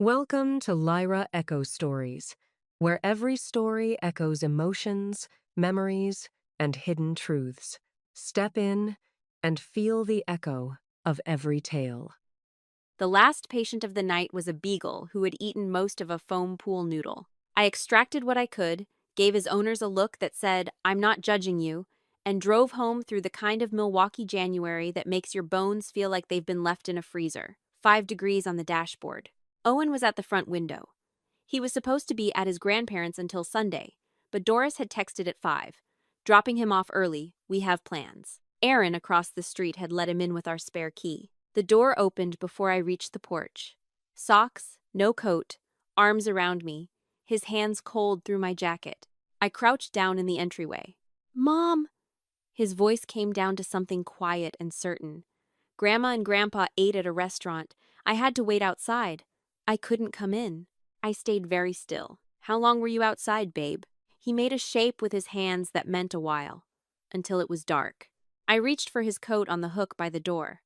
Welcome to Lyra Echo Stories, where every story echoes emotions, memories, and hidden truths. Step in and feel the echo of every tale. The last patient of the night was a beagle who had eaten most of a foam pool noodle. I extracted what I could, gave his owners a look that said, "I'm not judging you," and drove home through the kind of Milwaukee January that makes your bones feel like they've been left in a freezer. 5 degrees on the dashboard. Owen was at the front window. He was supposed to be at his grandparents' until Sunday, but Doris had texted at 5. Dropping him off early, we have plans. Aaron across the street had let him in with our spare key. The door opened before I reached the porch. Socks, no coat, arms around me, his hands cold through my jacket. I crouched down in the entryway. "Mom!" His voice came down to something quiet and certain. Grandma and Grandpa ate at a restaurant. I had to wait outside. I couldn't come in. I stayed very still. "How long were you outside, babe?" He made a shape with his hands that meant a while. Until it was dark. I reached for his coat on the hook by the door.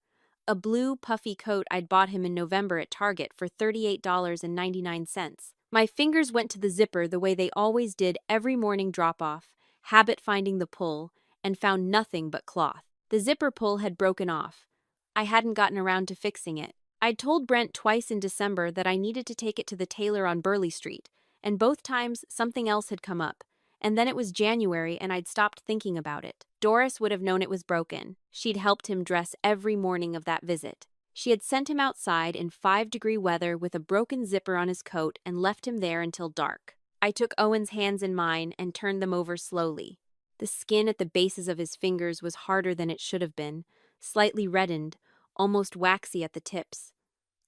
A blue, puffy coat I'd bought him in November at Target for $38.99. My fingers went to the zipper the way they always did every morning drop-off, habit finding the pull, and found nothing but cloth. The zipper pull had broken off. I hadn't gotten around to fixing it. I'd told Brent twice in December that I needed to take it to the tailor on Burleigh Street, and both times something else had come up. And then it was January and I'd stopped thinking about it. Doris would have known it was broken. She'd helped him dress every morning of that visit. She had sent him outside in 5-degree weather with a broken zipper on his coat and left him there until dark. I took Owen's hands in mine and turned them over slowly. The skin at the bases of his fingers was harder than it should have been, slightly reddened, almost waxy at the tips.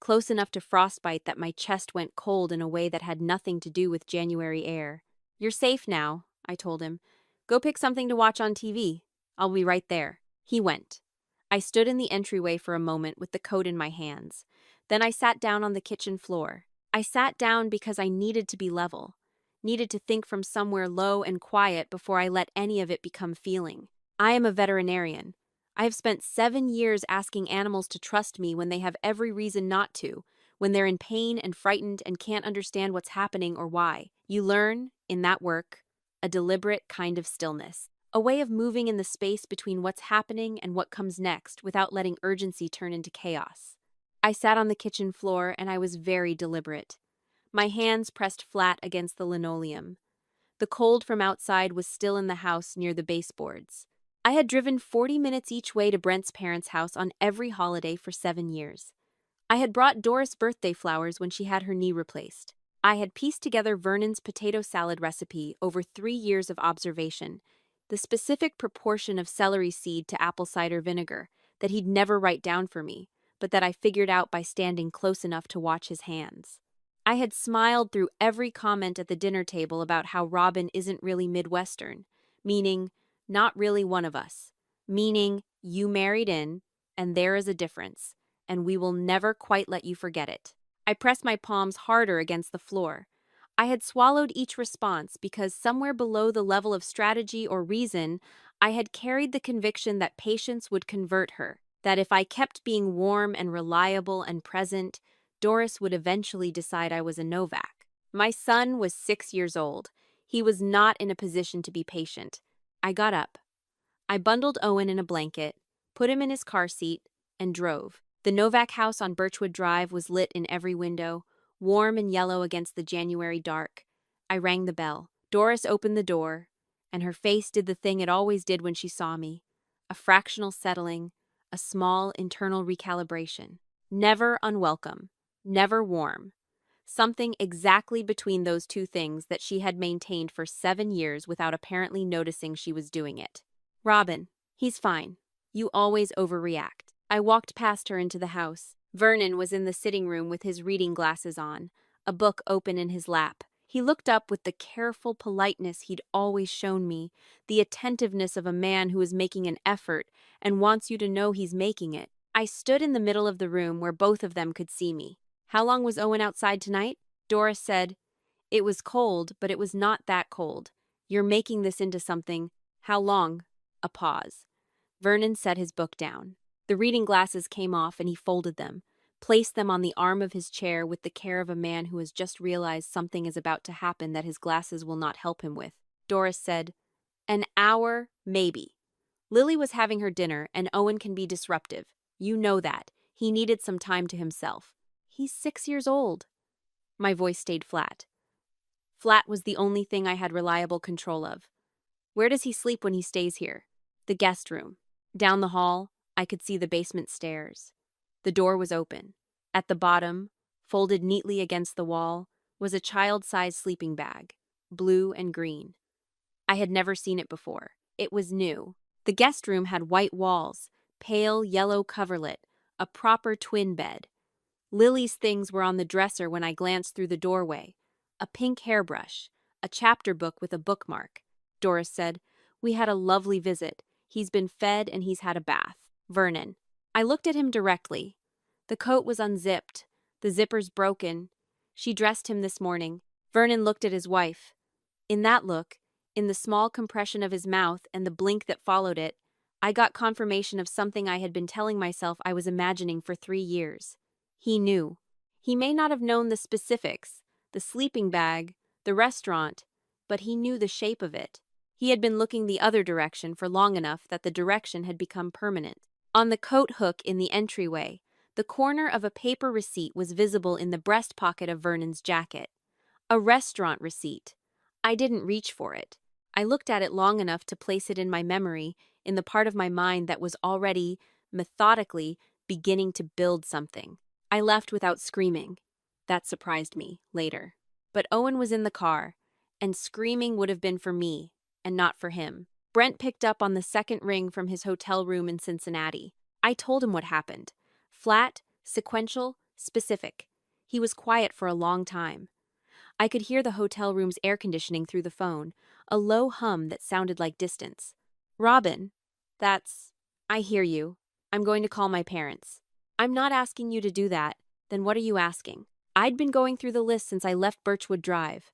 Close enough to frostbite that my chest went cold in a way that had nothing to do with January air. "You're safe now," I told him. "Go pick something to watch on TV. I'll be right there." He went. I stood in the entryway for a moment with the coat in my hands. Then I sat down on the kitchen floor. I sat down because I needed to be level, needed to think from somewhere low and quiet before I let any of it become feeling. I am a veterinarian. I have spent 7 years asking animals to trust me when they have every reason not to, when they're in pain and frightened and can't understand what's happening or why. You learn, in that work, a deliberate kind of stillness. A way of moving in the space between what's happening and what comes next without letting urgency turn into chaos. I sat on the kitchen floor and I was very deliberate. My hands pressed flat against the linoleum. The cold from outside was still in the house near the baseboards. I had driven 40 minutes each way to Brent's parents' house on every holiday for 7 years. I had brought Doris birthday flowers when she had her knee replaced. I had pieced together Vernon's potato salad recipe over 3 years of observation, the specific proportion of celery seed to apple cider vinegar that he'd never write down for me, but that I figured out by standing close enough to watch his hands. I had smiled through every comment at the dinner table about how Robin isn't really Midwestern, meaning, not really one of us, meaning, you married in, and there is a difference, and we will never quite let you forget it. I pressed my palms harder against the floor. I had swallowed each response because somewhere below the level of strategy or reason, I had carried the conviction that patience would convert her, that if I kept being warm and reliable and present, Doris would eventually decide I was a Novak. My son was 6 years old. He was not in a position to be patient. I got up. I bundled Owen in a blanket, put him in his car seat, and drove. The Novak house on Birchwood Drive was lit in every window, warm and yellow against the January dark. I rang the bell. Doris opened the door, and her face did the thing it always did when she saw me. A fractional settling, a small internal recalibration. Never unwelcome, never warm. Something exactly between those two things that she had maintained for 7 years without apparently noticing she was doing it. "Robin, he's fine. You always overreact." I walked past her into the house. Vernon was in the sitting room with his reading glasses on, a book open in his lap. He looked up with the careful politeness he'd always shown me, the attentiveness of a man who is making an effort and wants you to know he's making it. I stood in the middle of the room where both of them could see me. "How long was Owen outside tonight?" Doris said, "It was cold, but it was not that cold. You're making this into something. How long?" A pause. Vernon set his book down. The reading glasses came off and he folded them, placed them on the arm of his chair with the care of a man who has just realized something is about to happen that his glasses will not help him with. Doris said, "An hour, maybe. Lily was having her dinner, and Owen can be disruptive. You know that. He needed some time to himself. He's 6 years old." My voice stayed flat. Flat was the only thing I had reliable control of. "Where does he sleep when he stays here?" "The guest room." Down the hall, I could see the basement stairs. The door was open. At the bottom, folded neatly against the wall, was a child-sized sleeping bag, blue and green. I had never seen it before. It was new. The guest room had white walls, pale yellow coverlet, a proper twin bed. Lily's things were on the dresser when I glanced through the doorway. A pink hairbrush, a chapter book with a bookmark. Doris said, "We had a lovely visit. He's been fed and he's had a bath. Vernon." I looked at him directly. The coat was unzipped, the zippers broken. She dressed him this morning. Vernon looked at his wife. In that look, in the small compression of his mouth and the blink that followed it, I got confirmation of something I had been telling myself I was imagining for 3 years. He knew. He may not have known the specifics, the sleeping bag, the restaurant, but he knew the shape of it. He had been looking the other direction for long enough that the direction had become permanent. On the coat hook in the entryway, the corner of a paper receipt was visible in the breast pocket of Vernon's jacket. A restaurant receipt. I didn't reach for it. I looked at it long enough to place it in my memory, in the part of my mind that was already, methodically, beginning to build something. I left without screaming. That surprised me, later. But Owen was in the car, and screaming would have been for me, and not for him. Brent picked up on the second ring from his hotel room in Cincinnati. I told him what happened. Flat, sequential, specific. He was quiet for a long time. I could hear the hotel room's air conditioning through the phone, a low hum that sounded like distance. "Robin, that's... I hear you. I'm going to call my parents." "I'm not asking you to do that. Then what are you asking?" I'd been going through the list since I left Birchwood Drive.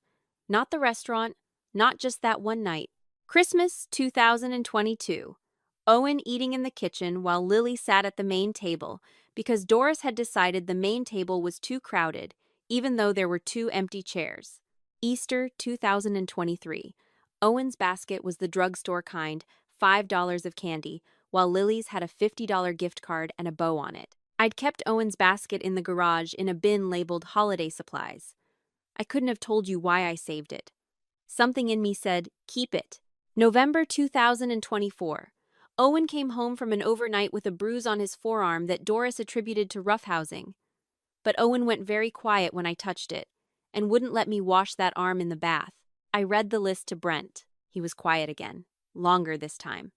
Not the restaurant, not just that one night. Christmas 2022. Owen eating in the kitchen while Lily sat at the main table because Doris had decided the main table was too crowded, even though there were 2 empty chairs. Easter 2023. Owen's basket was the drugstore kind, $5 of candy, while Lily's had a $50 gift card and a bow on it. I'd kept Owen's basket in the garage in a bin labeled holiday supplies. I couldn't have told you why I saved it. Something in me said, keep it. November 2024. Owen came home from an overnight with a bruise on his forearm that Doris attributed to roughhousing. But Owen went very quiet when I touched it, and wouldn't let me wash that arm in the bath. I read the list to Brent. He was quiet again. Longer this time.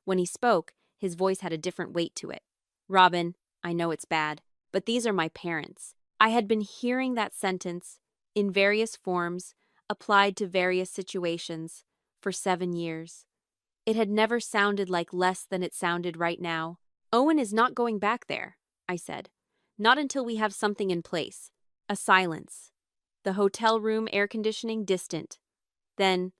When he spoke, his voice had a different weight to it. "Robin, I know it's bad, but these are my parents." I had been hearing that sentence, in various forms, applied to various situations, for 7 years. It had never sounded like less than it sounded right now. "Owen is not going back there," I said. "Not until we have something in place." A silence. The hotel room air conditioning distant. Then,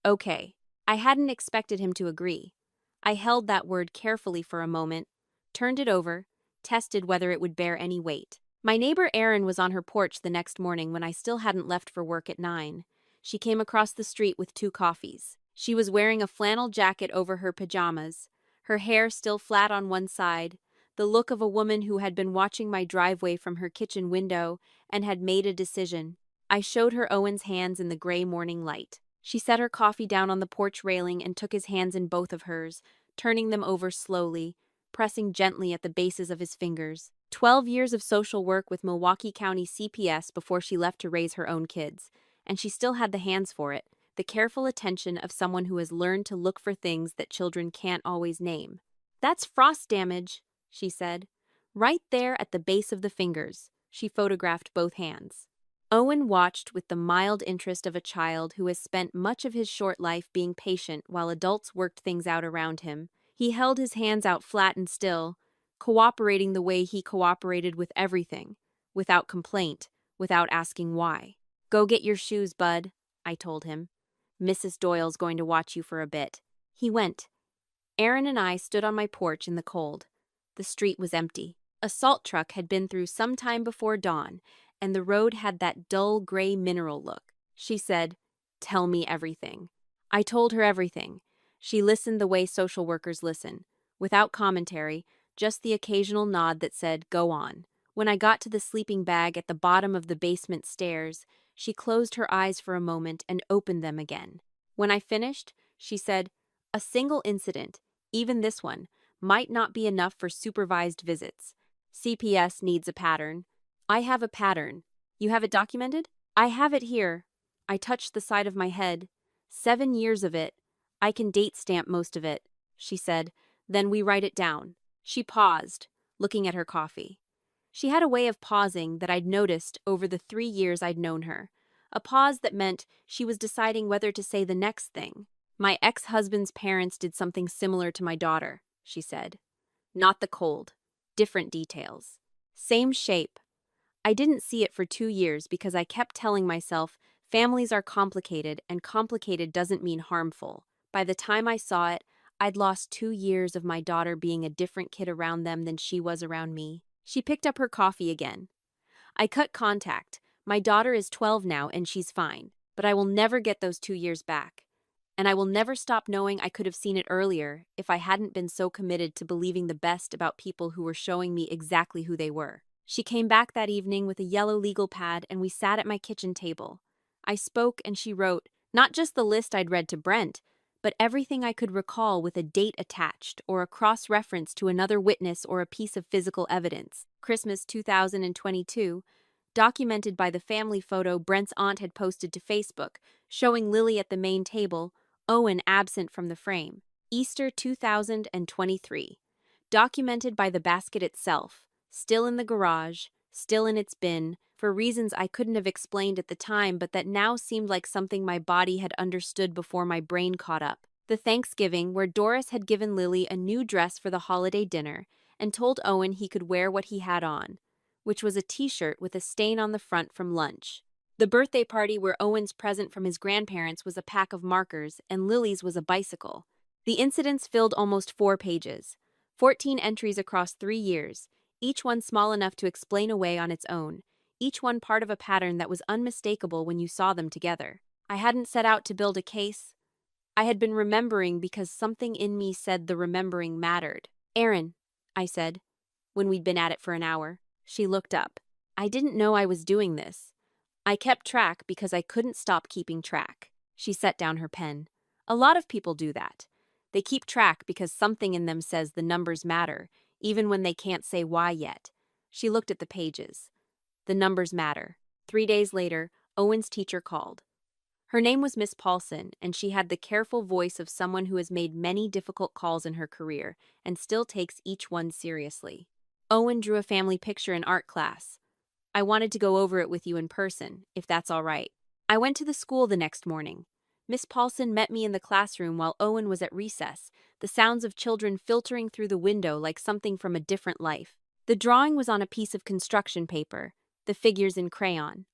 "Okay." I hadn't expected him to agree. I held that word carefully for a moment, turned it over, tested whether it would bear any weight. My neighbor Erin was on her porch the next morning when I still hadn't left for work at 9. She came across the street with 2 coffees. She was wearing a flannel jacket over her pajamas, her hair still flat on one side, the look of a woman who had been watching my driveway from her kitchen window and had made a decision. I showed her Owen's hands in the gray morning light. She set her coffee down on the porch railing and took his hands in both of hers, turning them over slowly, pressing gently at the bases of his fingers. 12 years of social work with Milwaukee County CPS before she left to raise her own kids, and she still had the hands for it, the careful attention of someone who has learned to look for things that children can't always name. "That's frost damage," she said. "Right there at the base of the fingers." She photographed both hands. Owen watched with the mild interest of a child who has spent much of his short life being patient while adults worked things out around him. He held his hands out flat and still, cooperating the way he cooperated with everything, without complaint, without asking why. "Go get your shoes, bud," I told him. "Mrs. Doyle's going to watch you for a bit." He went. Erin and I stood on my porch in the cold. The street was empty. A salt truck had been through some time before dawn, and the road had that dull gray mineral look. She said, "Tell me everything." I told her everything. She listened the way social workers listen, without commentary, just the occasional nod that said, "Go on." When I got to the sleeping bag at the bottom of the basement stairs, she closed her eyes for a moment and opened them again. When I finished, she said, "A single incident, even this one, might not be enough for supervised visits. CPS needs a pattern." I have a pattern. You have it documented? I have it here. I touched the side of my head. 7 years of it. I can date stamp most of it, she said. Then we write it down. She paused, looking at her coffee. She had a way of pausing that I'd noticed over the 3 years I'd known her. A pause that meant she was deciding whether to say the next thing. "My ex-husband's parents did something similar to my daughter," she said. "Not the cold. Different details. Same shape. I didn't see it for 2 years because I kept telling myself families are complicated and complicated doesn't mean harmful. By the time I saw it, I'd lost 2 years of my daughter being a different kid around them than she was around me." She picked up her coffee again. "I cut contact. My daughter is 12 now and she's fine, but I will never get those 2 years back. And I will never stop knowing I could have seen it earlier if I hadn't been so committed to believing the best about people who were showing me exactly who they were." She came back that evening with a yellow legal pad and we sat at my kitchen table. I spoke and she wrote, not just the list I'd read to Brent, but everything I could recall with a date attached or a cross-reference to another witness or a piece of physical evidence. Christmas 2022, documented by the family photo Brent's aunt had posted to Facebook, showing Lily at the main table, Owen absent from the frame. Easter 2023, documented by the basket itself, still in the garage, still in its bin, for reasons I couldn't have explained at the time but that now seemed like something my body had understood before my brain caught up. The Thanksgiving, where Doris had given Lily a new dress for the holiday dinner and told Owen he could wear what he had on, which was a t-shirt with a stain on the front from lunch. The birthday party where Owen's present from his grandparents was a pack of markers and Lily's was a bicycle. The incidents filled almost 4 pages, 14 entries across 3 years, each one small enough to explain away on its own, each one part of a pattern that was unmistakable when you saw them together. I hadn't set out to build a case. I had been remembering because something in me said the remembering mattered. "Erin," I said, when we'd been at it for an hour. She looked up. I didn't know I was doing this. I kept track because I couldn't stop keeping track. She set down her pen. A lot of people do that. They keep track because something in them says the numbers matter, even when they can't say why yet. She looked at the pages. The numbers matter. 3 days later, Owen's teacher called. Her name was Miss Paulson, and she had the careful voice of someone who has made many difficult calls in her career and still takes each one seriously. Owen drew a family picture in art class. "I wanted to go over it with you in person, if that's all right." I went to the school the next morning. Miss Paulson met me in the classroom while Owen was at recess, the sounds of children filtering through the window like something from a different life. The drawing was on a piece of construction paper, the figures in crayon.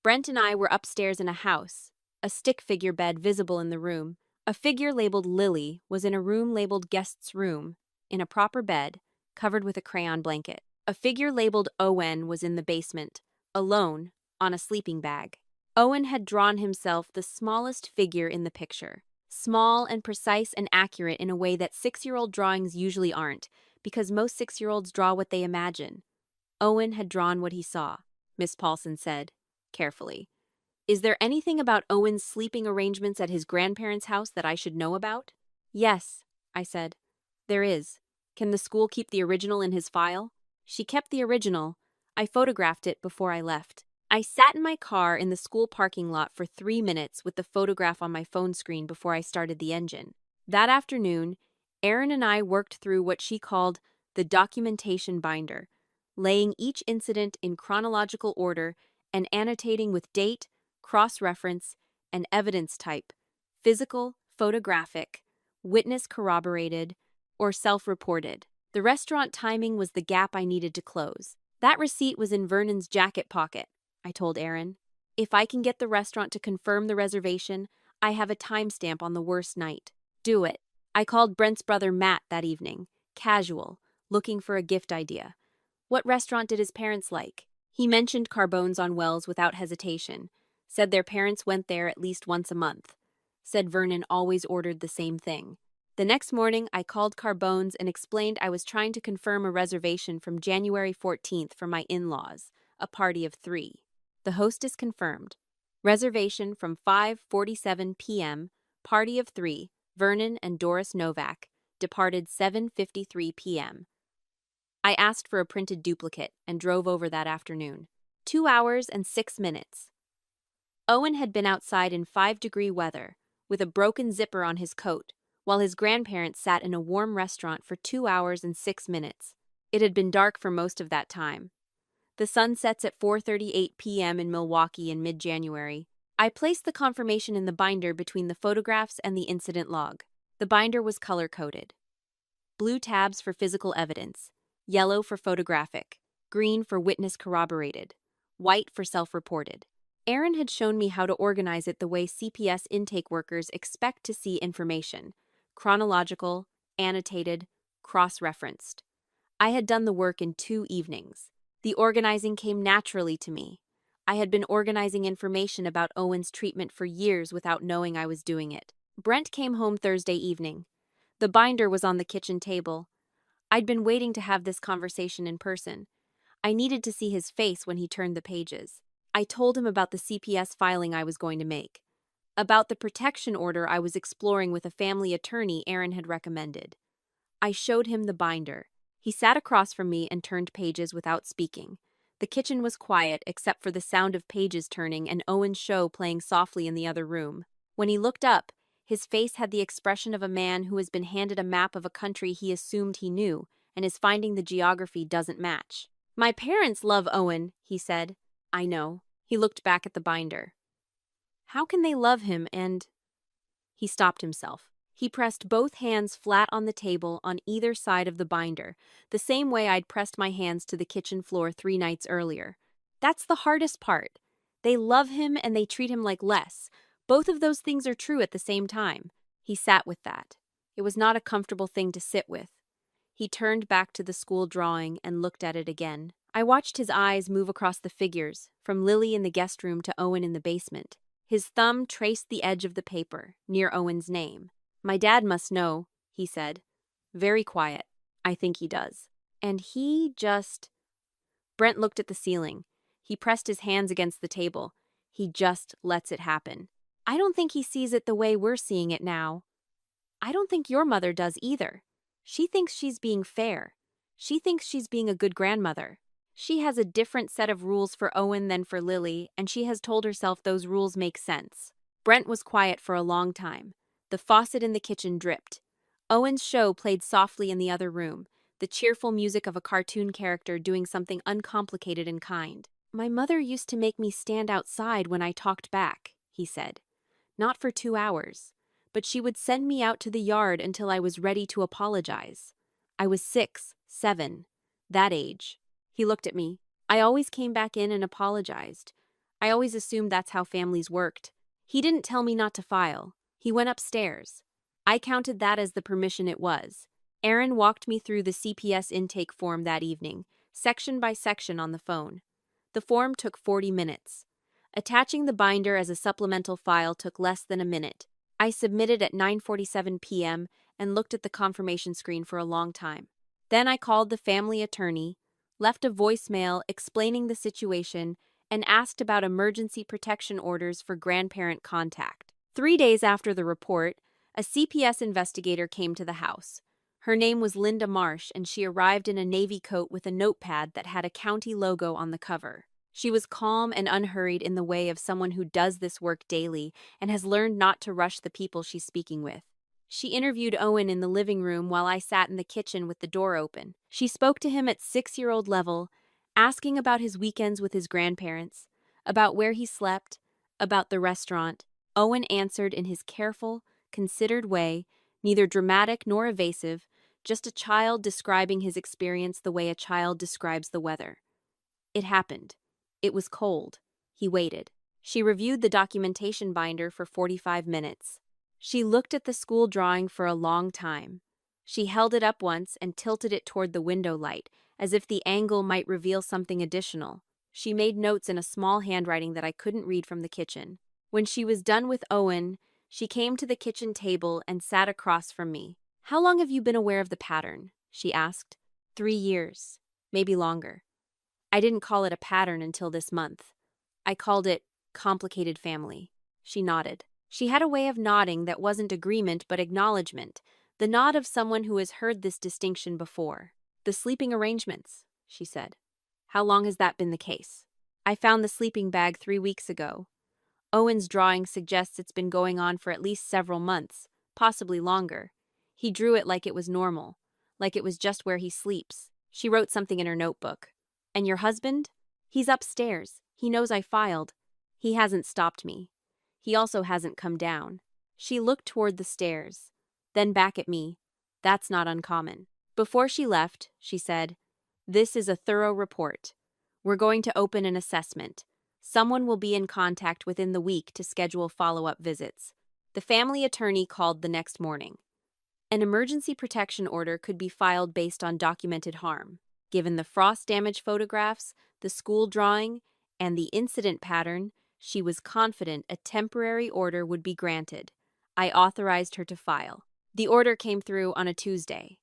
Brent and I were upstairs in a house, a stick figure bed visible in the room. A figure labeled Lily was in a room labeled guest's room, in a proper bed, covered with a crayon blanket. A figure labeled Owen was in the basement, alone, on a sleeping bag. Owen had drawn himself the smallest figure in the picture. Small and precise and accurate in a way that 6-year-old drawings usually aren't, because most 6-year-olds draw what they imagine. Owen had drawn what he saw, Miss Paulson said, carefully. "Is there anything about Owen's sleeping arrangements at his grandparents' house that I should know about?" "Yes," I said. "There is. Can the school keep the original in his file?" She kept the original. I photographed it before I left. I sat in my car in the school parking lot for 3 minutes with the photograph on my phone screen before I started the engine. That afternoon, Erin and I worked through what she called the documentation binder, laying each incident in chronological order and annotating with date, cross-reference, and evidence type: physical, photographic, witness corroborated, or self-reported. The restaurant timing was the gap I needed to close. That receipt was in Vernon's jacket pocket, I told Erin. If I can get the restaurant to confirm the reservation, I have a timestamp on the worst night. Do it. I called Brent's brother Matt that evening, casual, looking for a gift idea. What restaurant did his parents like? He mentioned Carbone's on Wells without hesitation. Said their parents went there at least once a month. Said Vernon always ordered the same thing. The next morning, I called Carbone's and explained I was trying to confirm a reservation from January 14th for my in-laws, a party of 3. The hostess confirmed. Reservation from 5:47 p.m., party of 3, Vernon and Doris Novak, departed 7:53 p.m. I asked for a printed duplicate and drove over that afternoon. 2 hours and 6 minutes. Owen had been outside in 5-degree weather, with a broken zipper on his coat, while his grandparents sat in a warm restaurant for 2 hours and 6 minutes. It had been dark for most of that time. The sun sets at 4:38 p.m. in Milwaukee in mid-January. I placed the confirmation in the binder between the photographs and the incident log. The binder was color-coded. Blue tabs for physical evidence, yellow for photographic, green for witness corroborated, white for self-reported. Aaron had shown me how to organize it the way CPS intake workers expect to see information: chronological, annotated, cross-referenced. I had done the work in 2 evenings. The organizing came naturally to me. I had been organizing information about Owen's treatment for years without knowing I was doing it. Brent came home Thursday evening. The binder was on the kitchen table. I'd been waiting to have this conversation in person. I needed to see his face when he turned the pages. I told him about the CPS filing I was going to make, about the protection order I was exploring with a family attorney Aaron had recommended. I showed him the binder. He sat across from me and turned pages without speaking. The kitchen was quiet except for the sound of pages turning and Owen's show playing softly in the other room. When he looked up, his face had the expression of a man who has been handed a map of a country he assumed he knew and is finding the geography doesn't match. "My parents love Owen," he said. "I know." He looked back at the binder. "How can they love him and—" He stopped himself. He pressed both hands flat on the table on either side of the binder, the same way I'd pressed my hands to the kitchen floor 3 nights earlier. That's the hardest part. They love him and they treat him like less. Both of those things are true at the same time. He sat with that. It was not a comfortable thing to sit with. He turned back to the school drawing and looked at it again. I watched his eyes move across the figures, from Lily in the guest room to Owen in the basement. His thumb traced the edge of the paper, near Owen's name. "My dad must know," he said. Very quiet. "I think he does." And he just... Brent looked at the ceiling. He pressed his hands against the table. He just lets it happen. "I don't think he sees it the way we're seeing it now. I don't think your mother does either. She thinks she's being fair. She thinks she's being a good grandmother. She has a different set of rules for Owen than for Lily, and she has told herself those rules make sense." Brent was quiet for a long time. The faucet in the kitchen dripped. Owen's show played softly in the other room, the cheerful music of a cartoon character doing something uncomplicated and kind. "My mother used to make me stand outside when I talked back," he said. "Not for 2 hours, but she would send me out to the yard until I was ready to apologize. I was 6, 7, that age." He looked at me. "I always came back in and apologized. I always assumed that's how families worked. He didn't tell me not to file. He went upstairs. I counted that as the permission it was." Aaron walked me through the CPS intake form that evening, section by section on the phone. The form took 40 minutes. Attaching the binder as a supplemental file took less than a minute. I submitted at 9:47 p.m. and looked at the confirmation screen for a long time. Then I called the family attorney, left a voicemail explaining the situation, and asked about emergency protection orders for grandparent contact. 3 days after the report, a CPS investigator came to the house. Her name was Linda Marsh, and she arrived in a navy coat with a notepad that had a county logo on the cover. She was calm and unhurried in the way of someone who does this work daily and has learned not to rush the people she's speaking with. She interviewed Owen in the living room while I sat in the kitchen with the door open. She spoke to him at 6-year-old level, asking about his weekends with his grandparents, about where he slept, about the restaurant. Owen answered in his careful, considered way, neither dramatic nor evasive, just a child describing his experience the way a child describes the weather. It happened. It was cold. He waited. She reviewed the documentation binder for 45 minutes. She looked at the school drawing for a long time. She held it up once and tilted it toward the window light, as if the angle might reveal something additional. She made notes in a small handwriting that I couldn't read from the kitchen. When she was done with Owen, she came to the kitchen table and sat across from me. "How long have you been aware of the pattern?" she asked. 3 years, maybe longer. I didn't call it a pattern until this month. I called it complicated family. She nodded. She had a way of nodding that wasn't agreement but acknowledgement, the nod of someone who has heard this distinction before. "The sleeping arrangements," she said. "How long has that been the case?" "I found the sleeping bag 3 weeks ago. Owen's drawing suggests it's been going on for at least several months, possibly longer. He drew it like it was normal, like it was just where he sleeps." She wrote something in her notebook. "And your husband? He's upstairs. He knows I filed. He hasn't stopped me. He also hasn't come down." She looked toward the stairs, then back at me. "That's not uncommon." Before she left, she said, "This is a thorough report. We're going to open an assessment. Someone will be in contact within the week to schedule follow-up visits." The family attorney called the next morning. An emergency protection order could be filed based on documented harm. Given the frost damage photographs, the school drawing, and the incident pattern, she was confident a temporary order would be granted. I authorized her to file. The order came through on a Tuesday.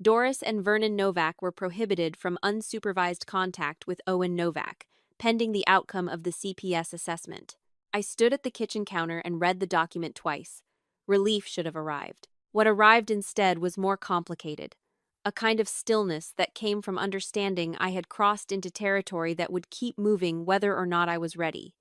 Doris and Vernon Novak were prohibited from unsupervised contact with Owen Novak, pending the outcome of the CPS assessment. I stood at the kitchen counter and read the document twice. Relief should have arrived. What arrived instead was more complicated. A kind of stillness that came from understanding I had crossed into territory that would keep moving whether or not I was ready.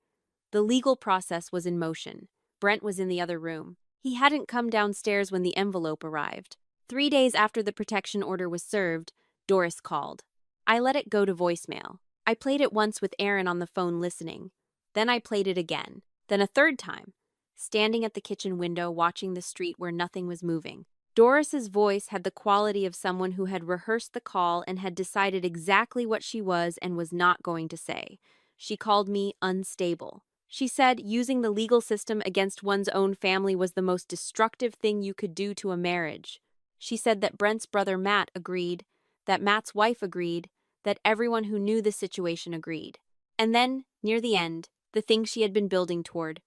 The legal process was in motion. Brent was in the other room. He hadn't come downstairs when the envelope arrived. 3 days after the protection order was served, Doris called. I let it go to voicemail. I played it once with Aaron on the phone listening. Then I played it again. Then a third time, standing at the kitchen window watching the street where nothing was moving. Doris's voice had the quality of someone who had rehearsed the call and had decided exactly what she was and was not going to say. She called me unstable. She said using the legal system against one's own family was the most destructive thing you could do to a marriage. She said that Brent's brother Matt agreed, that Matt's wife agreed, that everyone who knew the situation agreed. And then, near the end, the thing she had been building toward,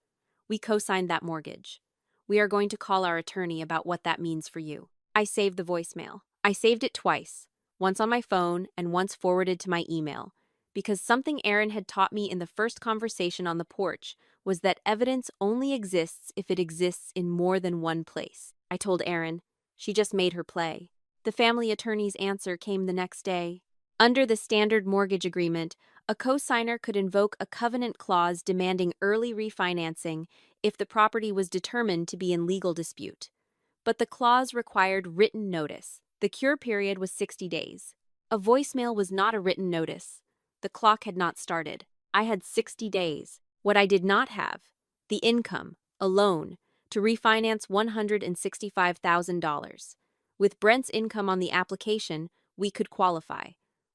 we co-signed that mortgage. We are going to call our attorney about what that means for you. I saved the voicemail. I saved it twice, once on my phone and once forwarded to my email, because something Aaron had taught me in the first conversation on the porch was that evidence only exists if it exists in more than one place. I told Aaron. She just made her play. The family attorney's answer came the next day. Under the standard mortgage agreement, a co-signer could invoke a covenant clause demanding early refinancing if the property was determined to be in legal dispute. But the clause required written notice. The cure period was 60 days. A voicemail was not a written notice. The clock had not started. I had 60 days. What I did not have, the income, a loan, to refinance $165,000. With Brent's income on the application, we could qualify.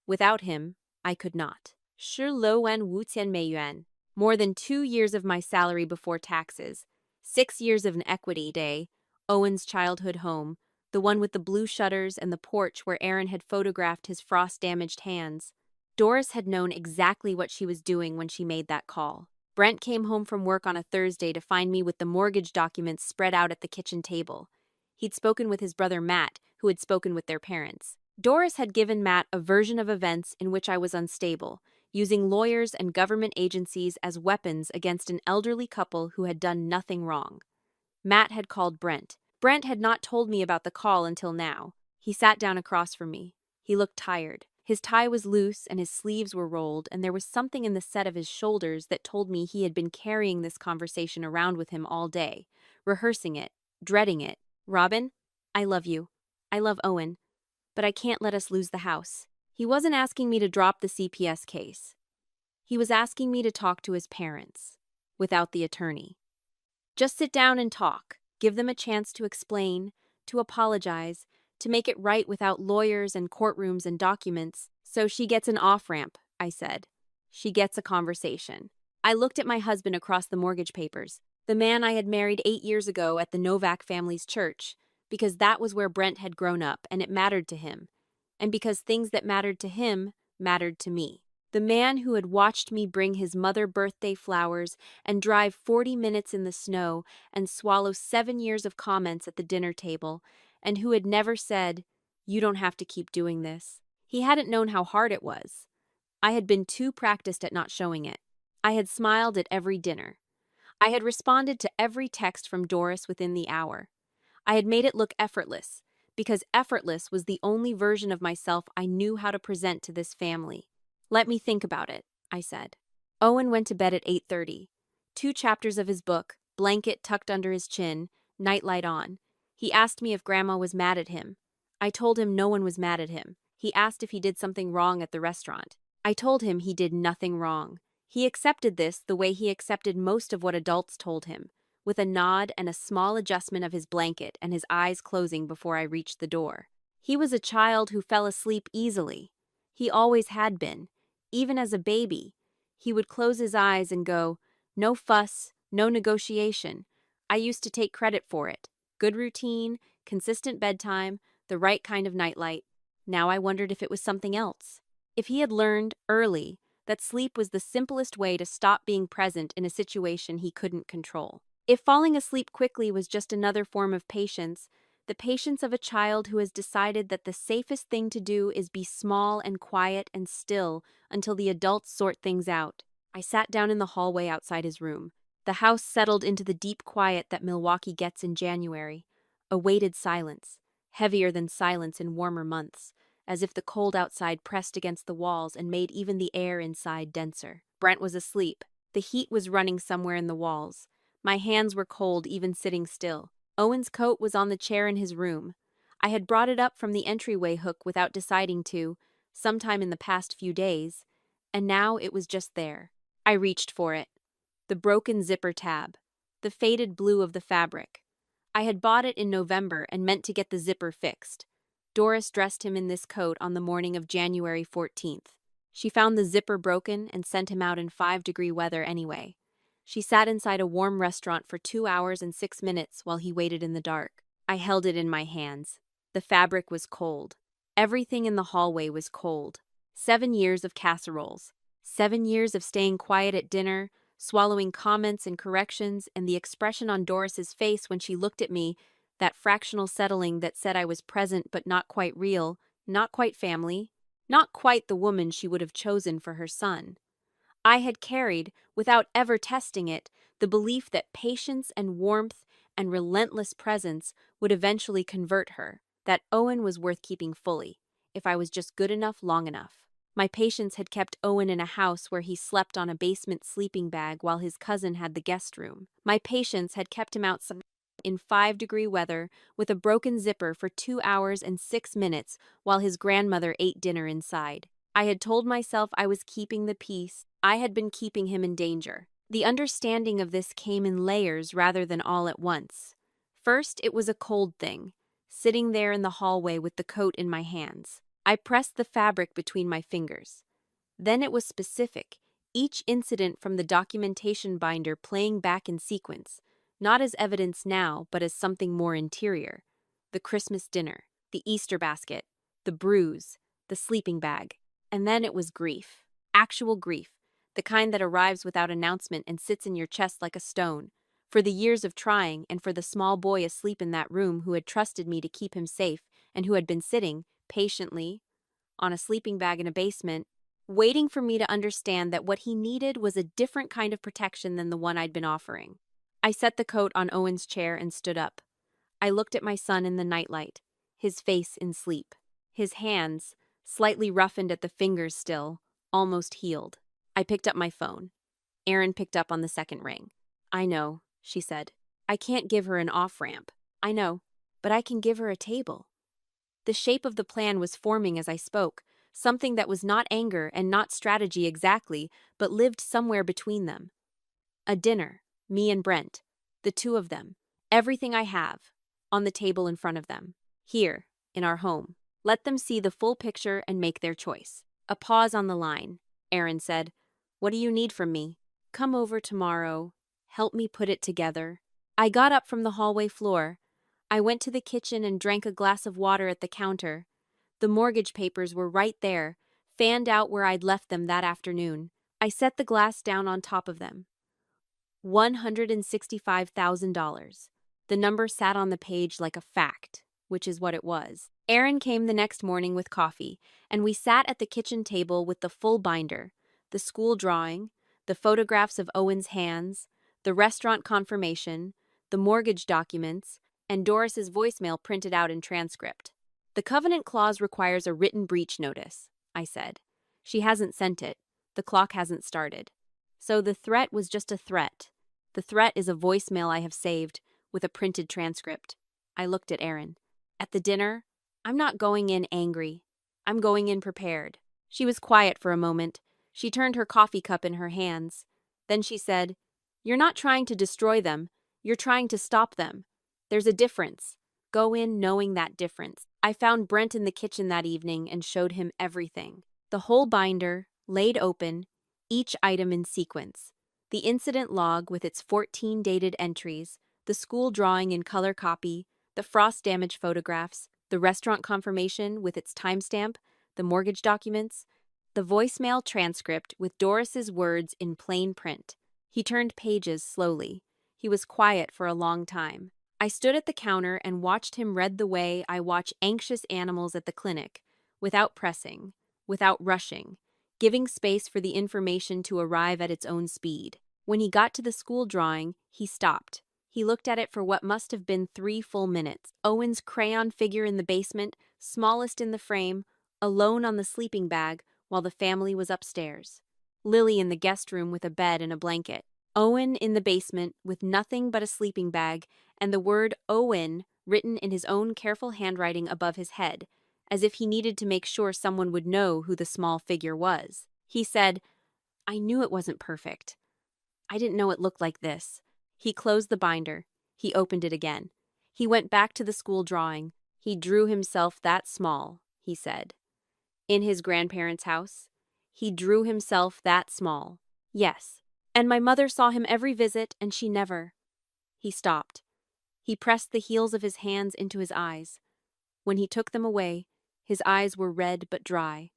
Without him, I could not. 10,500,000 more than 2 years of my salary before taxes, 6 years of an equity day, Owen's childhood home, the one with the blue shutters and the porch where Aaron had photographed his frost-damaged hands. Doris had known exactly what she was doing when she made that call. Brent came home from work on a Thursday to find me with the mortgage documents spread out at the kitchen table. He'd spoken with his brother Matt, who had spoken with their parents. Doris had given Matt a version of events in which I was unstable, using lawyers and government agencies as weapons against an elderly couple who had done nothing wrong. Matt had called Brent. Brent had not told me about the call until now. He sat down across from me. He looked tired. His tie was loose and his sleeves were rolled, and there was something in the set of his shoulders that told me he had been carrying this conversation around with him all day, rehearsing it, dreading it. "Robin, I love you. I love Owen. But I can't let us lose the house." He wasn't asking me to drop the CPS case. He was asking me to talk to his parents, without the attorney. Just sit down and talk, give them a chance to explain, to apologize, to make it right without lawyers and courtrooms and documents. "So she gets an off-ramp," I said. "She gets a conversation." I looked at my husband across the mortgage papers, the man I had married 8 years ago at the Novak family's church, because that was where Brent had grown up and it mattered to him. and because things that mattered to him mattered to me. The man who had watched me bring his mother birthday flowers and drive 40 minutes in the snow and swallow 7 years of comments at the dinner table, and who had never said, "You don't have to keep doing this." He hadn't known how hard it was. I had been too practiced at not showing it. I had smiled at every dinner. I had responded to every text from Doris within the hour. I had made it look effortless, because effortless was the only version of myself I knew how to present to this family. "Let me think about it," I said. Owen went to bed at 8:30. 2 chapters of his book, blanket tucked under his chin, nightlight on. He asked me if Grandma was mad at him. I told him no one was mad at him. He asked if he did something wrong at the restaurant. I told him he did nothing wrong. He accepted this the way he accepted most of what adults told him, with a nod and a small adjustment of his blanket and his eyes closing before I reached the door. He was a child who fell asleep easily. He always had been. Even as a baby, he would close his eyes and go, "No fuss, no negotiation." I used to take credit for it. Good routine, consistent bedtime, the right kind of nightlight. Now I wondered if it was something else. If he had learned, early, that sleep was the simplest way to stop being present in a situation he couldn't control. If falling asleep quickly was just another form of patience, the patience of a child who has decided that the safest thing to do is be small and quiet and still until the adults sort things out. I sat down in the hallway outside his room. The house settled into the deep quiet that Milwaukee gets in January. A weighted silence, heavier than silence in warmer months, as if the cold outside pressed against the walls and made even the air inside denser. Brent was asleep. The heat was running somewhere in the walls. My hands were cold even sitting still. Owen's coat was on the chair in his room. I had brought it up from the entryway hook without deciding to, sometime in the past few days, and now it was just there. I reached for it. The broken zipper tab. The faded blue of the fabric. I had bought it in November and meant to get the zipper fixed. Doris dressed him in this coat on the morning of January 14th. She found the zipper broken and sent him out in 5-degree weather anyway. She sat inside a warm restaurant for 2 hours and 6 minutes while he waited in the dark. I held it in my hands. The fabric was cold. Everything in the hallway was cold. 7 years of casseroles. 7 years of staying quiet at dinner, swallowing comments and corrections, and the expression on Doris's face when she looked at me, that fractional settling that said I was present but not quite real, not quite family, not quite the woman she would have chosen for her son. I had carried, without ever testing it, the belief that patience and warmth and relentless presence would eventually convert her, that Owen was worth keeping fully, if I was just good enough long enough. My patience had kept Owen in a house where he slept on a basement sleeping bag while his cousin had the guest room. My patience had kept him outside in 5-degree weather with a broken zipper for 2 hours and 6 minutes while his grandmother ate dinner inside. I had told myself I was keeping the peace. I had been keeping him in danger. The understanding of this came in layers rather than all at once. First, it was a cold thing, sitting there in the hallway with the coat in my hands. I pressed the fabric between my fingers. Then it was specific, each incident from the documentation binder playing back in sequence, not as evidence now, but as something more interior. The Christmas dinner, the Easter basket, the bruise, the sleeping bag. And then it was grief. Actual grief. The kind that arrives without announcement and sits in your chest like a stone. For the years of trying, and for the small boy asleep in that room who had trusted me to keep him safe, and who had been sitting, patiently, on a sleeping bag in a basement, waiting for me to understand that what he needed was a different kind of protection than the one I'd been offering. I set the coat on Owen's chair and stood up. I looked at my son in the nightlight, his face in sleep. His hands, slightly roughened at the fingers still, almost healed. I picked up my phone. Erin picked up on the second ring. "I know," she said. "I can't give her an off-ramp. I know, but I can give her a table." The shape of the plan was forming as I spoke, something that was not anger and not strategy exactly, but lived somewhere between them. A dinner, me and Brent, the two of them, everything I have, on the table in front of them, here, in our home. Let them see the full picture and make their choice. A pause on the line. Erin said, "What do you need from me?" "Come over tomorrow. Help me put it together." I got up from the hallway floor. I went to the kitchen and drank a glass of water at the counter. The mortgage papers were right there, fanned out where I'd left them that afternoon. I set the glass down on top of them. $165,000. The number sat on the page like a fact, which is what it was. Aaron came the next morning with coffee, and we sat at the kitchen table with the full binder, the school drawing, the photographs of Owen's hands, the restaurant confirmation, the mortgage documents, and Doris's voicemail printed out in transcript. The covenant clause requires a written breach notice, I said. She hasn't sent it. The clock hasn't started. So the threat was just a threat. The threat is a voicemail I have saved, with a printed transcript. I looked at Aaron. At the dinner, I'm not going in angry. I'm going in prepared. She was quiet for a moment. She turned her coffee cup in her hands. Then she said, "You're not trying to destroy them. You're trying to stop them. There's a difference. Go in knowing that difference." I found Brent in the kitchen that evening and showed him everything. The whole binder, laid open, each item in sequence. The incident log with its 14 dated entries, the school drawing in color copy, the frost damage photographs, the restaurant confirmation with its timestamp, the mortgage documents, the voicemail transcript with Doris's words in plain print. He turned pages slowly. He was quiet for a long time. I stood at the counter and watched him read the way I watch anxious animals at the clinic, without pressing, without rushing, giving space for the information to arrive at its own speed. When he got to the school drawing, he stopped. He looked at it for what must have been 3 full minutes. Owen's crayon figure in the basement, smallest in the frame, alone on the sleeping bag, while the family was upstairs. Lily in the guest room with a bed and a blanket. Owen in the basement with nothing but a sleeping bag and the word Owen written in his own careful handwriting above his head, as if he needed to make sure someone would know who the small figure was. He said, "I knew it wasn't perfect. I didn't know it looked like this." He closed the binder. He opened it again. He went back to the school drawing. He drew himself that small, he said. In his grandparents' house, he drew himself that small. Yes. And my mother saw him every visit, and she never. He stopped. He pressed the heels of his hands into his eyes. When he took them away, his eyes were red but dry.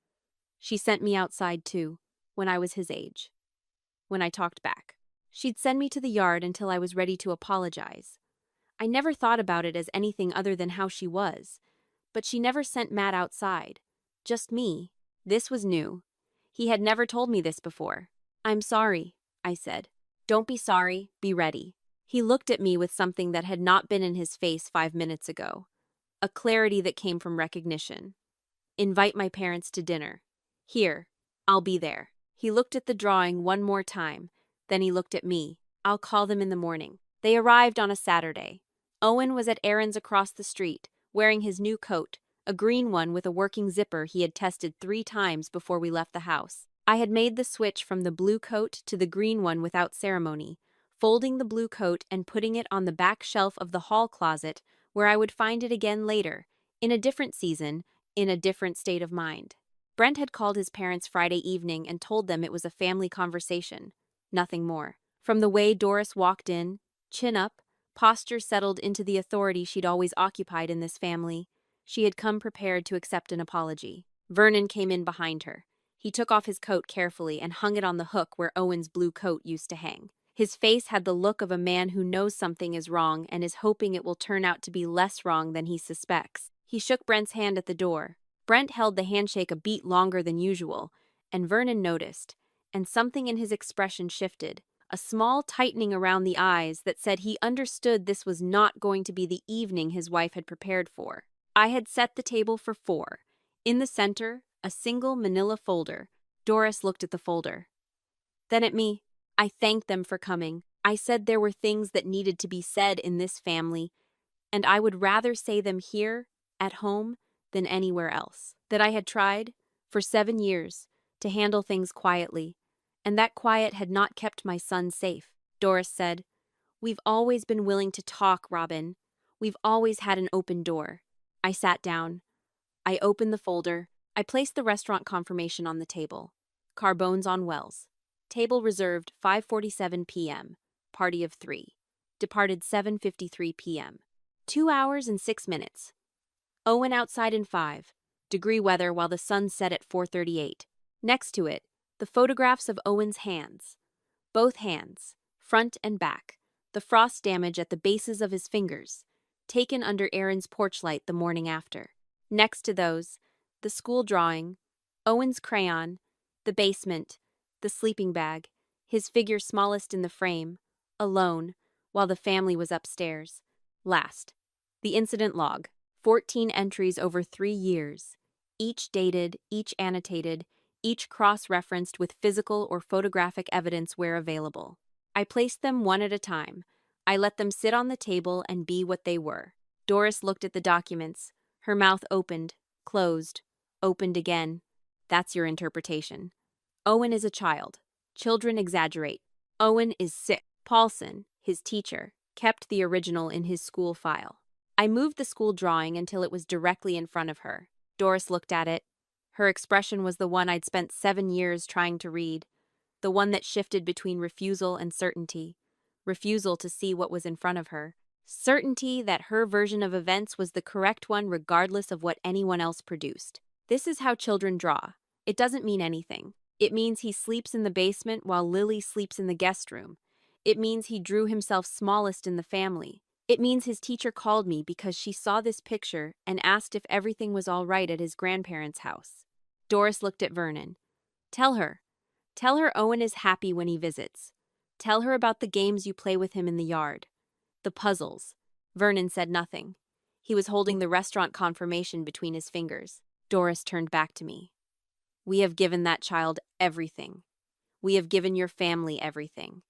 She sent me outside, too, when I was his age. When I talked back. She'd send me to the yard until I was ready to apologize. I never thought about it as anything other than how she was. But she never sent Matt outside. Just me. This was new. He had never told me this before. "I'm sorry," I said. "Don't be sorry, be ready." He looked at me with something that had not been in his face 5 minutes ago. A clarity that came from recognition. "Invite my parents to dinner. Here, I'll be there." He looked at the drawing one more time. Then he looked at me. "I'll call them in the morning." They arrived on a Saturday. Owen was at Aaron's across the street, wearing his new coat, a green one with a working zipper he had tested 3 times before we left the house. I had made the switch from the blue coat to the green one without ceremony, folding the blue coat and putting it on the back shelf of the hall closet where I would find it again later, in a different season, in a different state of mind. Brent had called his parents Friday evening and told them it was a family conversation. Nothing more. From the way Doris walked in, chin up, posture settled into the authority she'd always occupied in this family, she had come prepared to accept an apology. Vernon came in behind her. He took off his coat carefully and hung it on the hook where Owen's blue coat used to hang. His face had the look of a man who knows something is wrong and is hoping it will turn out to be less wrong than he suspects. He shook Brent's hand at the door. Brent held the handshake a beat longer than usual, and Vernon noticed, and something in his expression shifted, a small tightening around the eyes that said he understood this was not going to be the evening his wife had prepared for. I had set the table for 4. In the center, a single manila folder. Doris looked at the folder. Then at me. I thanked them for coming. I said there were things that needed to be said in this family, and I would rather say them here, at home, than anywhere else. That I had tried, for 7 years, to handle things quietly, and that quiet had not kept my son safe. Doris said, "We've always been willing to talk, Robin. We've always had an open door." I sat down. I opened the folder. I placed the restaurant confirmation on the table. Carbone's on Wells. Table reserved 5:47 p.m. Party of 3. Departed 7:53 p.m. 2 hours and 6 minutes. Owen outside in 5. degree weather while the sun set at 4:38. Next to it, the photographs of Owen's hands. Both hands, front and back, the frost damage at the bases of his fingers, taken under Aaron's porch light the morning after. Next to those, the school drawing, Owen's crayon, the basement, the sleeping bag, his figure smallest in the frame, alone, while the family was upstairs. Last, the incident log, 14 entries over 3 years, each dated, each annotated, each cross-referenced with physical or photographic evidence where available. I placed them one at a time. I let them sit on the table and be what they were. Doris looked at the documents. Her mouth opened, closed, opened again. That's your interpretation. Owen is a child. Children exaggerate. Owen is sick. Paulson, his teacher, kept the original in his school file. I moved the school drawing until it was directly in front of her. Doris looked at it. Her expression was the one I'd spent 7 years trying to read, the one that shifted between refusal and certainty. Refusal to see what was in front of her. Certainty that her version of events was the correct one regardless of what anyone else produced. This is how children draw. It doesn't mean anything. It means he sleeps in the basement while Lily sleeps in the guest room. It means he drew himself smallest in the family. It means his teacher called me because she saw this picture and asked if everything was all right at his grandparents' house. Doris looked at Vernon. Tell her. Tell her Owen is happy when he visits. Tell her about the games you play with him in the yard. The puzzles. Vernon said nothing. He was holding the restaurant confirmation between his fingers. Doris turned back to me. We have given that child everything. We have given your family everything.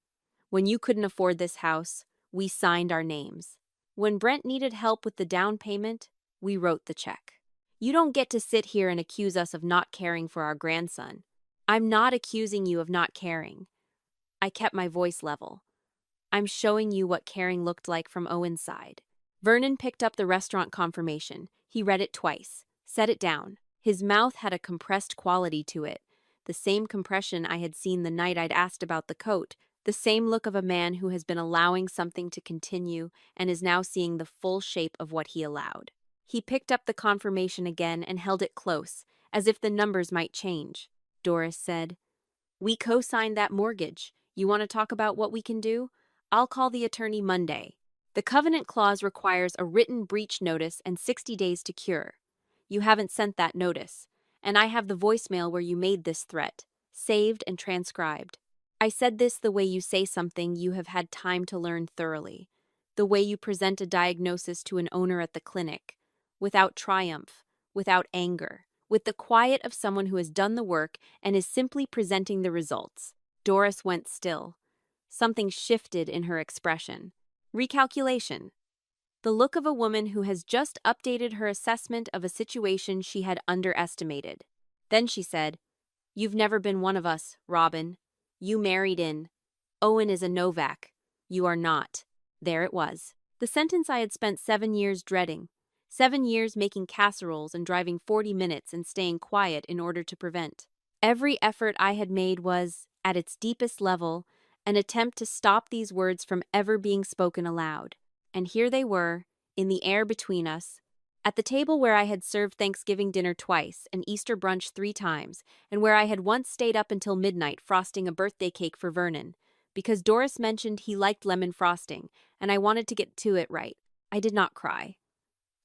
When you couldn't afford this house, we signed our names. When Brent needed help with the down payment, we wrote the check. You don't get to sit here and accuse us of not caring for our grandson. I'm not accusing you of not caring. I kept my voice level. I'm showing you what caring looked like from Owen's side. Vernon picked up the restaurant confirmation. He read it twice, set it down. His mouth had a compressed quality to it, the same compression I had seen the night I'd asked about the coat, the same look of a man who has been allowing something to continue and is now seeing the full shape of what he allowed. He picked up the confirmation again and held it close, as if the numbers might change. Doris said, We co-signed that mortgage. You want to talk about what we can do? I'll call the attorney Monday. The covenant clause requires a written breach notice and 60 days to cure. You haven't sent that notice, and I have the voicemail where you made this threat, saved and transcribed. I said this the way you say something you have had time to learn thoroughly, the way you present a diagnosis to an owner at the clinic, without triumph, without anger, with the quiet of someone who has done the work and is simply presenting the results. Doris went still. Something shifted in her expression. Recalculation. The look of a woman who has just updated her assessment of a situation she had underestimated. Then she said, You've never been one of us, Robin. You married in. Owen is a Novak. You are not. There it was. The sentence I had spent 7 years dreading. 7 years making casseroles and driving 40 minutes and staying quiet in order to prevent. Every effort I had made was, at its deepest level, an attempt to stop these words from ever being spoken aloud. And here they were, in the air between us, at the table where I had served Thanksgiving dinner twice and Easter brunch 3 times, and where I had once stayed up until midnight frosting a birthday cake for Vernon, because Doris mentioned he liked lemon frosting, and I wanted to get to it right. I did not cry.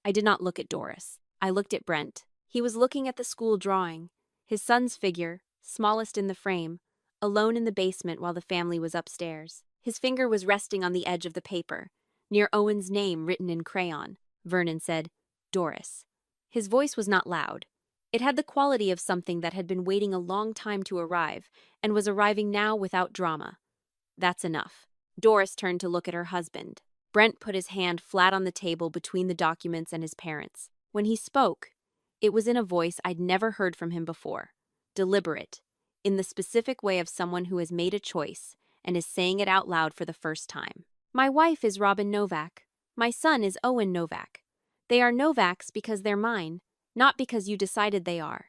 I did not look at Doris. I looked at Brent. He was looking at the school drawing, his son's figure, smallest in the frame, alone in the basement while the family was upstairs. His finger was resting on the edge of the paper, near Owen's name written in crayon. Vernon said, Doris. His voice was not loud. It had the quality of something that had been waiting a long time to arrive, and was arriving now without drama. That's enough. Doris turned to look at her husband. Brent put his hand flat on the table between the documents and his parents. When he spoke, it was in a voice I'd never heard from him before. Deliberate, in the specific way of someone who has made a choice and is saying it out loud for the first time. My wife is Robin Novak. My son is Owen Novak. They are Novaks because they're mine, not because you decided they are.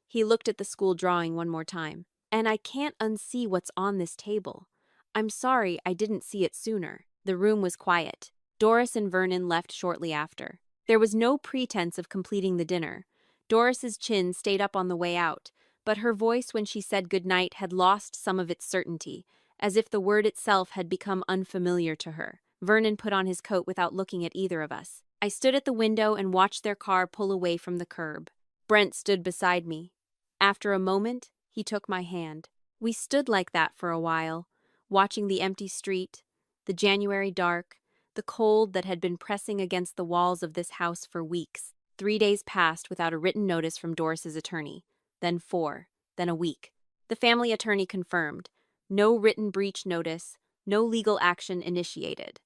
He looked at the school drawing one more time. And I can't unsee what's on this table. I'm sorry I didn't see it sooner. The room was quiet. Doris and Vernon left shortly after. There was no pretense of completing the dinner. Doris's chin stayed up on the way out, but her voice when she said goodnight had lost some of its certainty, as if the word itself had become unfamiliar to her. Vernon put on his coat without looking at either of us. I stood at the window and watched their car pull away from the curb. Brent stood beside me. After a moment, he took my hand. We stood like that for a while, watching the empty street, the January dark, the cold that had been pressing against the walls of this house for weeks. 3 days passed without a written notice from Doris's attorney, then 4, then a week. The family attorney confirmed. No written breach notice, no legal action initiated.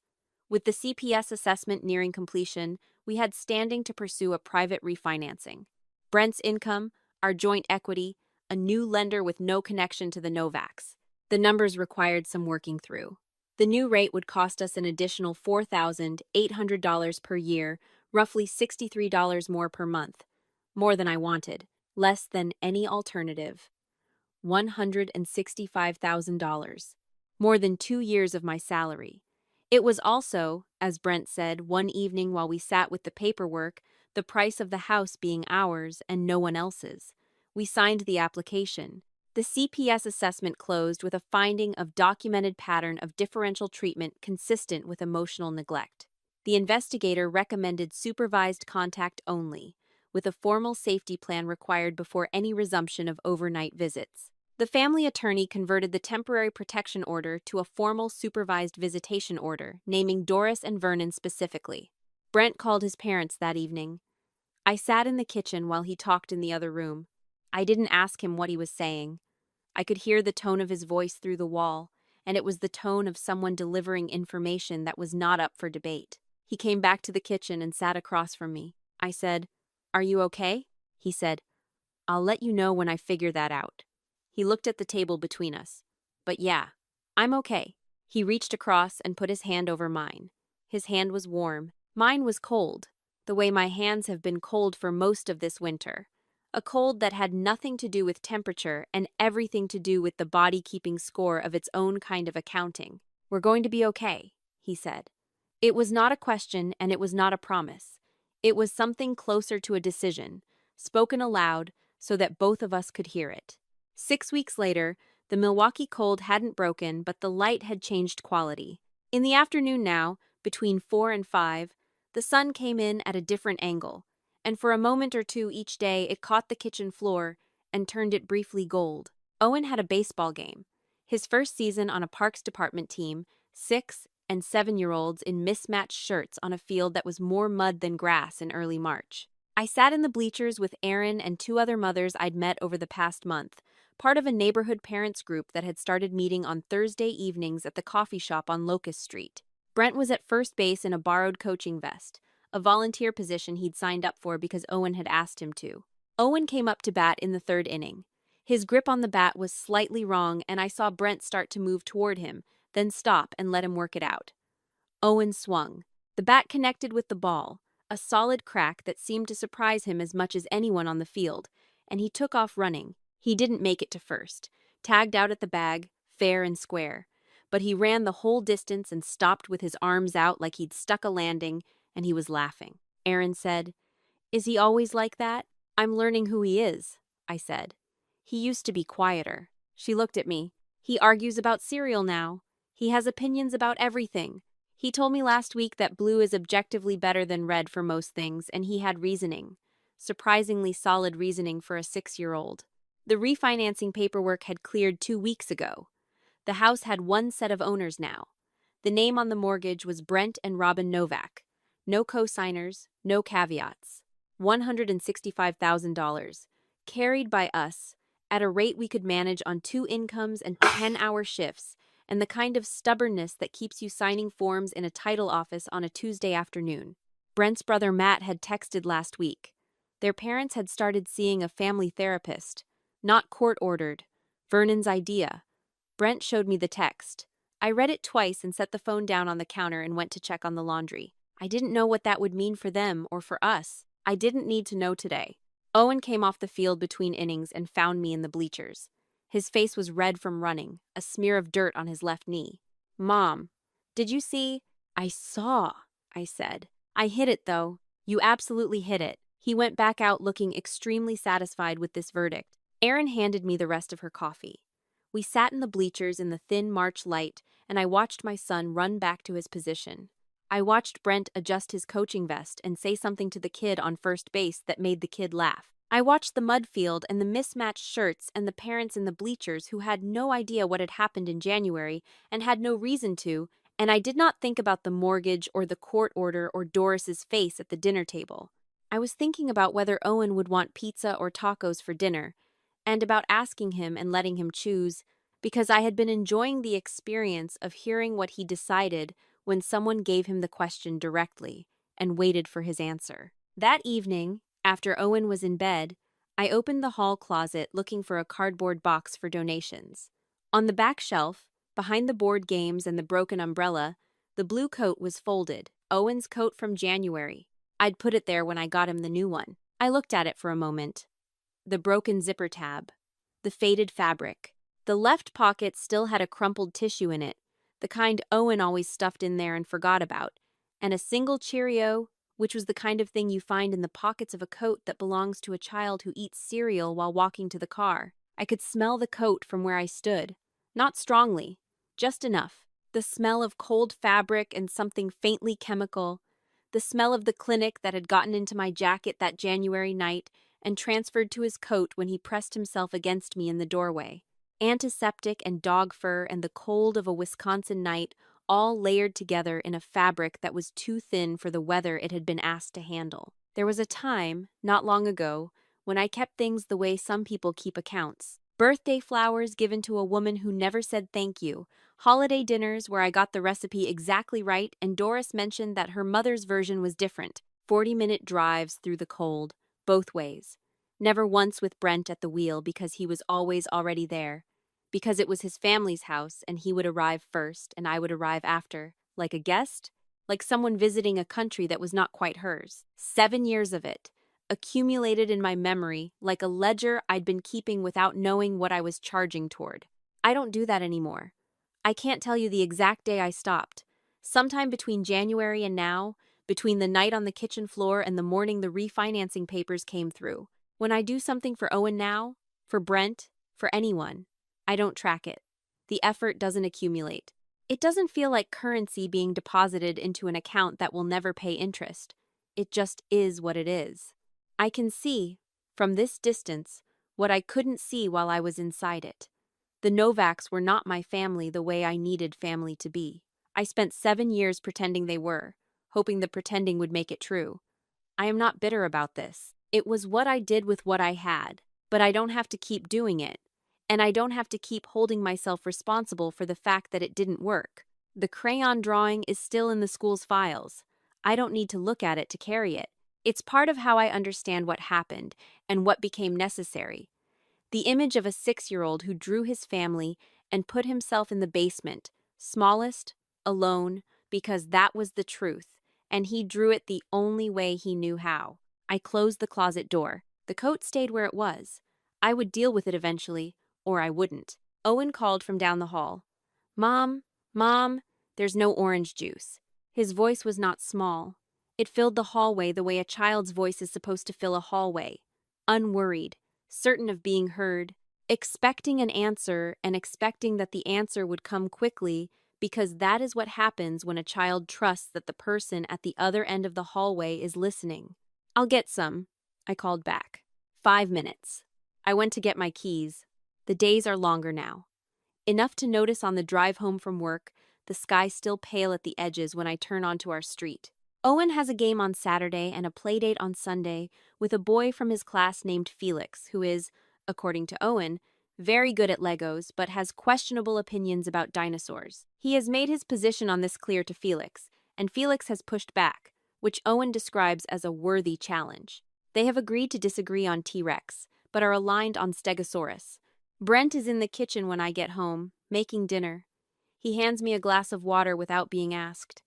With the CPS assessment nearing completion, we had standing to pursue a private refinancing. Brent's income, our joint equity, a new lender with no connection to the Novaks. The numbers required some working through. The new rate would cost us an additional $4,800 per year, roughly $63 more per month. More than I wanted, less than any alternative. $165,000. More than 2 years of my salary. It was also, as Brent said one evening while we sat with the paperwork, the price of the house being ours and no one else's. We signed the application. The CPS assessment closed with a finding of documented pattern of differential treatment consistent with emotional neglect. The investigator recommended supervised contact only, with a formal safety plan required before any resumption of overnight visits. The family attorney converted the temporary protection order to a formal supervised visitation order, naming Doris and Vernon specifically. Brent called his parents that evening. I sat in the kitchen while he talked in the other room. I didn't ask him what he was saying. I could hear the tone of his voice through the wall, and it was the tone of someone delivering information that was not up for debate. He came back to the kitchen and sat across from me. I said, "Are you okay?" He said, "I'll let you know when I figure that out." He looked at the table between us. "But yeah, I'm okay." He reached across and put his hand over mine. His hand was warm. Mine was cold, the way my hands have been cold for most of this winter. A cold that had nothing to do with temperature and everything to do with the body keeping score of its own kind of accounting. "We're going to be okay," he said. It was not a question and it was not a promise. It was something closer to a decision, spoken aloud so that both of us could hear it. 6 weeks later, the Milwaukee cold hadn't broken, but the light had changed quality. In the afternoon now, between 4 and 5, the sun came in at a different angle, and for a moment or two each day it caught the kitchen floor and turned it briefly gold. Owen had a baseball game, his first season on a Parks Department team, 6- and 7-year-olds in mismatched shirts on a field that was more mud than grass in early March. I sat in the bleachers with Erin and 2 other mothers I'd met over the past month, part of a neighborhood parents group that had started meeting on Thursday evenings at the coffee shop on Locust Street. Brent was at first base in a borrowed coaching vest, a volunteer position he'd signed up for because Owen had asked him to. Owen came up to bat in the 3rd inning. His grip on the bat was slightly wrong, and I saw Brent start to move toward him, then stop and let him work it out. Owen swung. The bat connected with the ball, a solid crack that seemed to surprise him as much as anyone on the field, and he took off running. He didn't make it to first, tagged out at the bag, fair and square. But he ran the whole distance and stopped with his arms out like he'd stuck a landing, and he was laughing. Erin said, "Is he always like that?" "I'm learning who he is," I said. "He used to be quieter." She looked at me. "He argues about cereal now. He has opinions about everything. He told me last week that blue is objectively better than red for most things, and he had reasoning. Surprisingly solid reasoning for a 6-year-old. The refinancing paperwork had cleared 2 weeks ago. The house had one set of owners now. The name on the mortgage was Brent and Robin Novak. No co-signers, no caveats. $165,000. Carried by us, at a rate we could manage on 2 incomes and 10-hour shifts, and the kind of stubbornness that keeps you signing forms in a title office on a Tuesday afternoon. Brent's brother Matt had texted last week. Their parents had started seeing a family therapist, not court-ordered. Vernon's idea. Brent showed me the text. I read it twice and set the phone down on the counter and went to check on the laundry. I didn't know what that would mean for them or for us. I didn't need to know today. Owen came off the field between innings and found me in the bleachers. His face was red from running, a smear of dirt on his left knee. "Mom, did you see?" "I saw," I said. "I hit it, though. You absolutely hit it." He went back out looking extremely satisfied with this verdict. Erin handed me the rest of her coffee. We sat in the bleachers in the thin March light, and I watched my son run back to his position. I watched Brent adjust his coaching vest and say something to the kid on first base that made the kid laugh. I watched the mud field and the mismatched shirts and the parents in the bleachers who had no idea what had happened in January and had no reason to, and I did not think about the mortgage or the court order or Doris's face at the dinner table. I was thinking about whether Owen would want pizza or tacos for dinner, and about asking him and letting him choose, because I had been enjoying the experience of hearing what he decided when someone gave him the question directly and waited for his answer. That evening, after Owen was in bed, I opened the hall closet looking for a cardboard box for donations. On the back shelf, behind the board games and the broken umbrella, the blue coat was folded, Owen's coat from January. I'd put it there when I got him the new one. I looked at it for a moment. The broken zipper tab, the faded fabric. The left pocket still had a crumpled tissue in it, the kind Owen always stuffed in there and forgot about, and a single Cheerio, which was the kind of thing you find in the pockets of a coat that belongs to a child who eats cereal while walking to the car. I could smell the coat from where I stood. Not strongly, just enough. The smell of cold fabric and something faintly chemical. The smell of the clinic that had gotten into my jacket that January night and transferred to his coat when he pressed himself against me in the doorway. Antiseptic and dog fur and the cold of a Wisconsin night all layered together in a fabric that was too thin for the weather it had been asked to handle. There was a time, not long ago, when I kept things the way some people keep accounts. Birthday flowers given to a woman who never said thank you, holiday dinners where I got the recipe exactly right and Doris mentioned that her mother's version was different, 40-minute drives through the cold, both ways. Never once with Brent at the wheel because he was always already there. Because it was his family's house and he would arrive first and I would arrive after, like a guest, like someone visiting a country that was not quite hers. 7 years of it, accumulated in my memory like a ledger I'd been keeping without knowing what I was charging toward. I don't do that anymore. I can't tell you the exact day I stopped. Sometime between January and now, between the night on the kitchen floor and the morning the refinancing papers came through. When I do something for Owen now, for Brent, for anyone, I don't track it. The effort doesn't accumulate. It doesn't feel like currency being deposited into an account that will never pay interest. It just is what it is. I can see, from this distance, what I couldn't see while I was inside it. The Novaks were not my family the way I needed family to be. I spent 7 years pretending they were, hoping the pretending would make it true. I am not bitter about this. It was what I did with what I had, but I don't have to keep doing it. And I don't have to keep holding myself responsible for the fact that it didn't work. The crayon drawing is still in the school's files. I don't need to look at it to carry it. It's part of how I understand what happened and what became necessary. The image of a 6-year-old who drew his family and put himself in the basement, smallest, alone, because that was the truth, and he drew it the only way he knew how. I closed the closet door. The coat stayed where it was. I would deal with it eventually, or I wouldn't. Owen called from down the hall. Mom, Mom, there's no orange juice. His voice was not small. It filled the hallway the way a child's voice is supposed to fill a hallway. Unworried, certain of being heard, expecting an answer and expecting that the answer would come quickly because that is what happens when a child trusts that the person at the other end of the hallway is listening. I'll get some, I called back. 5 minutes. I went to get my keys. The days are longer now. Enough to notice on the drive home from work, the sky still pale at the edges when I turn onto our street. Owen has a game on Saturday and a playdate on Sunday with a boy from his class named Felix, who is, according to Owen, very good at Legos but has questionable opinions about dinosaurs. He has made his position on this clear to Felix, and Felix has pushed back, which Owen describes as a worthy challenge. They have agreed to disagree on T-Rex, but are aligned on Stegosaurus. Brent is in the kitchen when I get home, making dinner. He hands me a glass of water without being asked.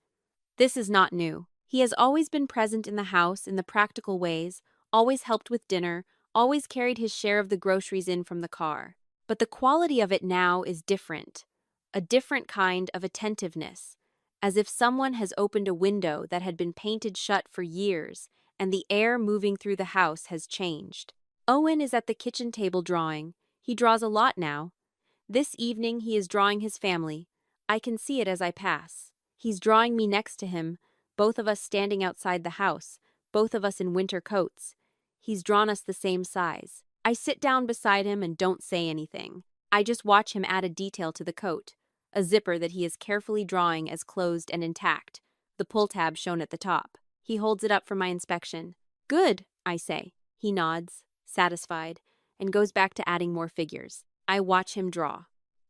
This is not new. He has always been present in the house in the practical ways, always helped with dinner, always carried his share of the groceries in from the car. But the quality of it now is different. A different kind of attentiveness, as if someone has opened a window that had been painted shut for years, and the air moving through the house has changed. Owen is at the kitchen table drawing. He draws a lot now. This evening he is drawing his family. I can see it as I pass. He's drawing me next to him, both of us standing outside the house, both of us in winter coats. He's drawn us the same size. I sit down beside him and don't say anything. I just watch him add a detail to the coat, a zipper that he is carefully drawing as closed and intact, the pull tab shown at the top. He holds it up for my inspection. Good, I say. He nods, satisfied, and goes back to adding more figures. I watch him draw.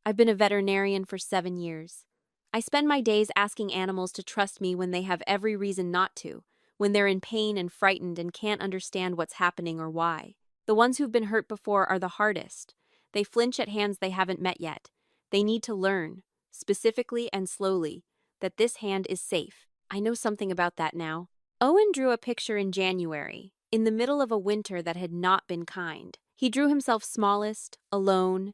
I've been a veterinarian for 7 years. I spend my days asking animals to trust me when they have every reason not to, when they're in pain and frightened and can't understand what's happening or why. The ones who've been hurt before are the hardest. They flinch at hands they haven't met yet. They need to learn, specifically and slowly, that this hand is safe. I know something about that now. Owen drew a picture in January, in the middle of a winter that had not been kind. He drew himself smallest, alone,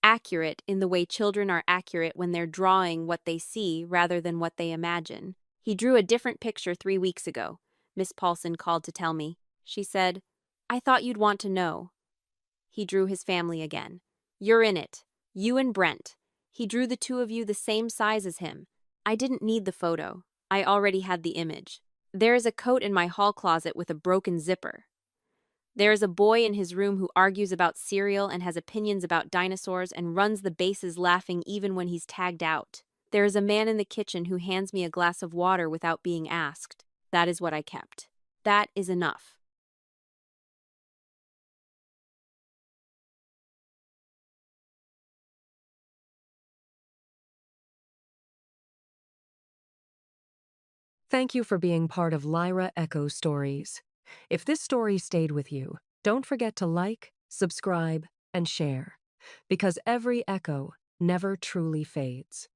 accurate in the way children are accurate when they're drawing what they see rather than what they imagine. He drew a different picture 3 weeks ago. Miss Paulson called to tell me. She said, "I thought you'd want to know." He drew his family again. "You're in it. You and Brent. He drew the two of you the same size as him. I didn't need the photo. I already had the image. There is a coat in my hall closet with a broken zipper. There is a boy in his room who argues about cereal and has opinions about dinosaurs and runs the bases laughing even when he's tagged out. There is a man in the kitchen who hands me a glass of water without being asked. That is what I kept. That is enough." Thank you for being part of Lyra Echo Stories. If this story stayed with you, don't forget to like, subscribe, and share, because every echo never truly fades.